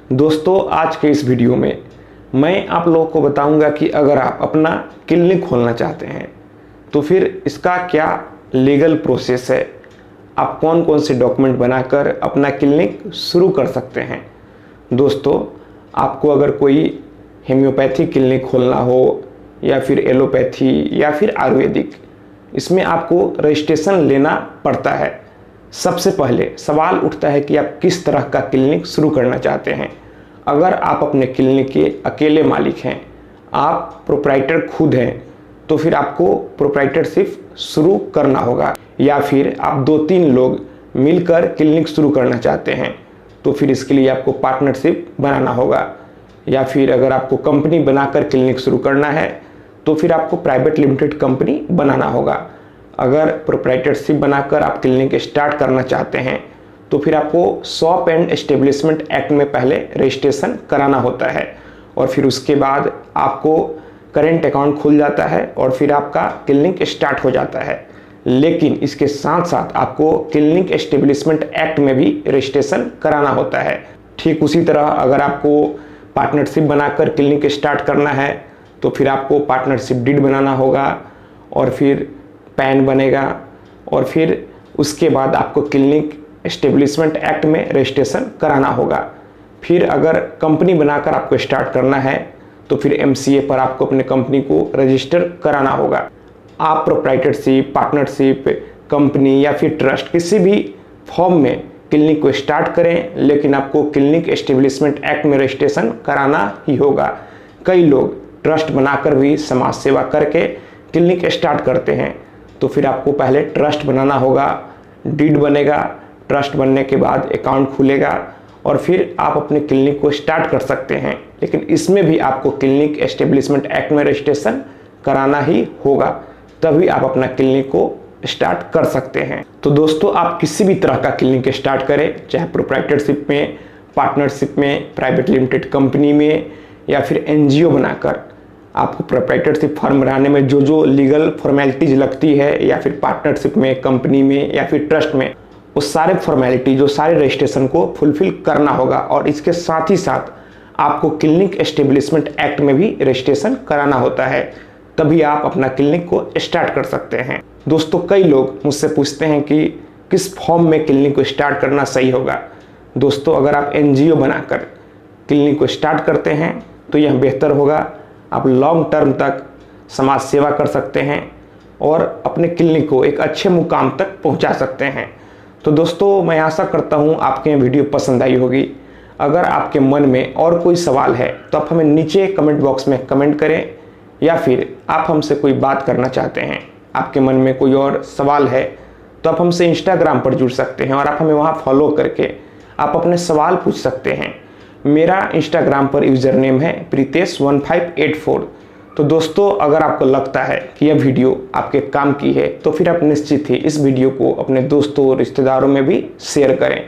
दोस्तों, आज के इस वीडियो में मैं आप लोगों को बताऊंगा कि अगर आप अपना क्लिनिक खोलना चाहते हैं तो फिर इसका क्या लीगल प्रोसेस है, आप कौन कौन से डॉक्यूमेंट बनाकर अपना क्लिनिक शुरू कर सकते हैं। दोस्तों, आपको अगर कोई हेम्योपैथी क्लिनिक खोलना हो या फिर एलोपैथी या फिर आयुर्वेदिक, इसमें आपको रजिस्ट्रेशन लेना पड़ता है। सबसे पहले सवाल उठता है कि आप किस तरह का क्लिनिक शुरू करना चाहते हैं। अगर आप अपने क्लिनिक के अकेले मालिक हैं, आप प्रोप्राइटर खुद हैं, तो फिर आपको प्रोप्राइटरशिप शुरू करना होगा। या फिर आप 2-3 लोग मिलकर क्लिनिक शुरू करना चाहते हैं तो फिर इसके लिए आपको पार्टनरशिप बनाना होगा। या फिर अगर आपको कंपनी बनाकर क्लिनिक शुरू करना है तो फिर आपको प्राइवेट लिमिटेड कंपनी बनाना होगा। अगर प्रोप्राइटरशिप बनाकर आप क्लिनिक स्टार्ट करना चाहते हैं तो फिर आपको शॉप एंड एस्टेब्लिशमेंट एक्ट में पहले रजिस्ट्रेशन कराना होता है और फिर उसके बाद आपको करेंट अकाउंट खुल जाता है और फिर आपका क्लिनिक स्टार्ट हो जाता है। लेकिन इसके साथ साथ आपको क्लिनिक एस्टेब्लिशमेंट एक्ट में भी रजिस्ट्रेशन कराना होता है। ठीक उसी तरह अगर आपको पार्टनरशिप बनाकर क्लिनिक स्टार्ट करना है तो फिर आपको पार्टनरशिप डीड बनाना होगा और फिर पैन बनेगा और फिर उसके बाद आपको क्लिनिक एस्टेब्लिशमेंट एक्ट में रजिस्ट्रेशन कराना होगा। फिर अगर कंपनी बनाकर आपको स्टार्ट करना है तो फिर एमसीए पर आपको अपने कंपनी को रजिस्टर कराना होगा। आप प्रोप्राइटरशिप, पार्टनरशिप, कंपनी या फिर ट्रस्ट किसी भी फॉर्म में क्लिनिक को स्टार्ट करें, लेकिन आपको क्लिनिक एस्टेब्लिशमेंट एक्ट में रजिस्ट्रेशन कराना ही होगा। कई लोग ट्रस्ट बनाकर भी समाज सेवा करके क्लिनिक स्टार्ट करते हैं, तो फिर आपको पहले ट्रस्ट बनाना होगा, डीड बनेगा, ट्रस्ट बनने के बाद अकाउंट खुलेगा और फिर आप अपने क्लिनिक को स्टार्ट कर सकते हैं। लेकिन इसमें भी आपको क्लिनिक एस्टेब्लिशमेंट एक्ट में रजिस्ट्रेशन कराना ही होगा, तभी आप अपना क्लिनिक को स्टार्ट कर सकते हैं। तो दोस्तों, आप किसी भी तरह का क्लिनिक स्टार्ट करें, चाहे प्रोप्राइटरशिप में, पार्टनरशिप में, प्राइवेट लिमिटेड कंपनी में या फिर एनजीओ बनाकर, आपको प्रोप्राइटरशिप फर्म बनाने में जो जो लीगल फॉर्मेलिटीज लगती है या फिर पार्टनरशिप में, कंपनी में या फिर ट्रस्ट में, उस सारे फॉर्मेलिटी, जो सारे रजिस्ट्रेशन को फुलफिल करना होगा। और इसके साथ ही साथ आपको क्लिनिक एस्टेब्लिशमेंट एक्ट में भी रजिस्ट्रेशन कराना होता है, तभी आप अपना क्लिनिक को स्टार्ट कर सकते हैं। दोस्तों, कई लोग मुझसे पूछते हैं कि किस फॉर्म में क्लिनिक को स्टार्ट करना सही होगा। दोस्तों, अगर आप एनजीओ बनाकर क्लिनिक को स्टार्ट करते हैं तो यह बेहतर होगा। आप लॉन्ग टर्म तक समाज सेवा कर सकते हैं और अपने क्लिनिक को एक अच्छे मुकाम तक पहुंचा सकते हैं। तो दोस्तों, मैं आशा करता हूं आपके वीडियो पसंद आई होगी। अगर आपके मन में और कोई सवाल है तो आप हमें नीचे कमेंट बॉक्स में कमेंट करें, या फिर आप हमसे कोई बात करना चाहते हैं, आपके मन में कोई और सवाल है तो आप हमसे इंस्टाग्राम पर जुड़ सकते हैं और आप हमें वहां फॉलो करके आप अपने सवाल पूछ सकते हैं। मेरा इंस्टाग्राम पर यूज़र नेम है प्रीतेश1584। तो दोस्तों, अगर आपको लगता है कि यह वीडियो आपके काम की है तो फिर आप निश्चित ही इस वीडियो को अपने दोस्तों और रिश्तेदारों में भी शेयर करें।